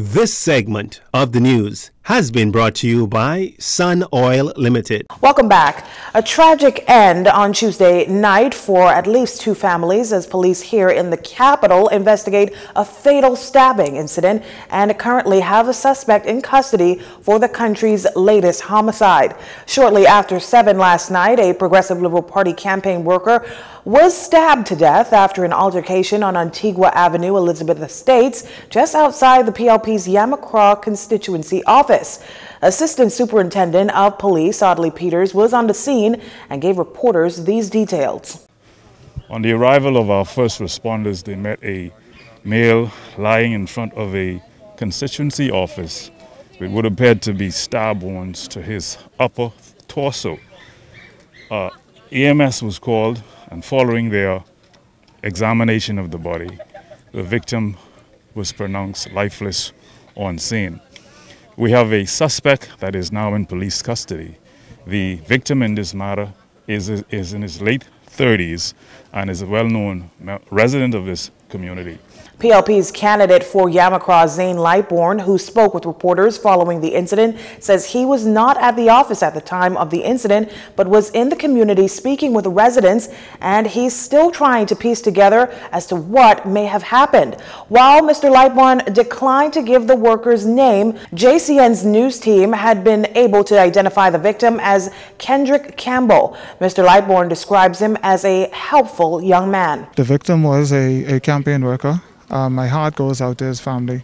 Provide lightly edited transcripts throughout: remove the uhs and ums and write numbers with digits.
This segment of the news has been brought to you by Sun Oil Limited. Welcome back. A tragic end on Tuesday night for at least two families as police here in the capital investigate a fatal stabbing incident and currently have a suspect in custody for the country's latest homicide. Shortly after 7 last night, a Progressive Liberal Party campaign worker was stabbed to death after an altercation on Antigua Avenue, Elizabeth Estates, just outside the PLP's Yamacraw constituency office. Assistant Superintendent of Police Audley Peters was on the scene and gave reporters these details. On the arrival of our first responders, they met a male lying in front of a constituency office with what appeared to be stab wounds to his upper torso. EMS was called, and following their examination of the body, the victim was pronounced lifeless on scene. We have a suspect that is now in police custody. The victim in this matter is in his late 30s and is a well-known resident of this community. PLP's candidate for Yamacraw, Zane Lightbourne, who spoke with reporters following the incident, says he was not at the office at the time of the incident, but was in the community speaking with residents, and he's still trying to piece together as to what may have happened. While Mr. Lightbourne declined to give the worker's name, JCN's news team had been able to identify the victim as Kendrick Campbell. Mr. Lightbourne describes him as a helpful young man. The victim was a campaign worker. My heart goes out to his family.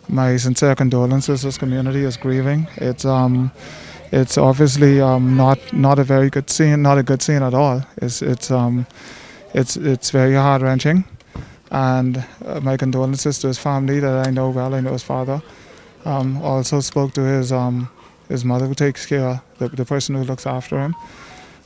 My sincere condolences. His community is grieving. It's obviously not a very good scene, not a good scene at all. It's very heart-wrenching, and my condolences to his family that I know well. I know his father. Also spoke to his mother, who takes care, the person who looks after him.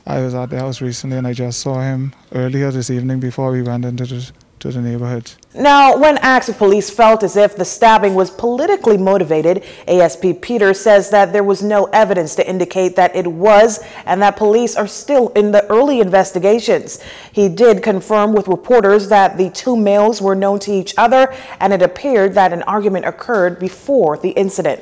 I was at the house recently, and I just saw him earlier this evening before we went into the neighborhood. Now, when asked if police felt as if the stabbing was politically motivated, ASP Peters says that there was no evidence to indicate that it was, and that police are still in the early investigations. He did confirm with reporters that the two males were known to each other, and it appeared that an argument occurred before the incident.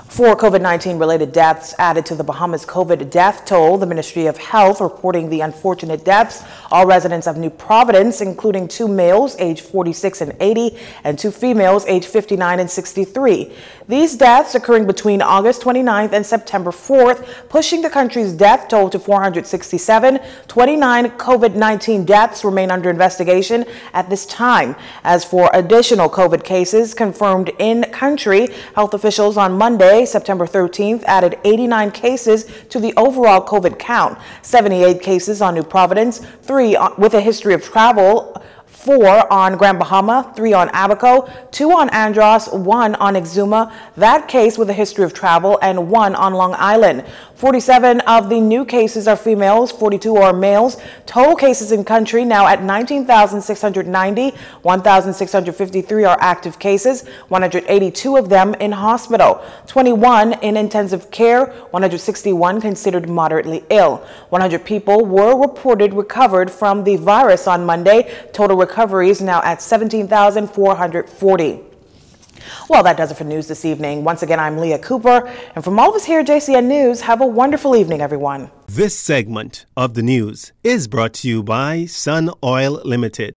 4 COVID-19 related deaths added to the Bahamas COVID death toll. The Ministry of Health reporting the unfortunate deaths. All residents of New Providence, including 2 males aged 46 and 80 and 2 females aged 59 and 63. These deaths occurring between August 29th and September 4th, pushing the country's death toll to 467. 29 COVID-19 deaths remain under investigation at this time. As for additional COVID cases confirmed in country, health officials on Monday, September 13th, added 89 cases to the overall COVID count. 78 cases on New Providence, 3 with a history of travel, 4 on Grand Bahama, 3 on Abaco, 2 on Andros, 1 on Exuma, that case with a history of travel, and 1 on Long Island. 47 of the new cases are females, 42 are males. Total cases in country now at 19,690. 1,653 are active cases, 182 of them in hospital, 21 in intensive care, 161 considered moderately ill. 100 people were reported recovered from the virus on Monday. Total recoveries now at 17,440. Well, that does it for news this evening. Once again, I'm Leah Cooper, and from all of us here at JCN News, have a wonderful evening, everyone. This segment of the news is brought to you by Sun Oil Limited.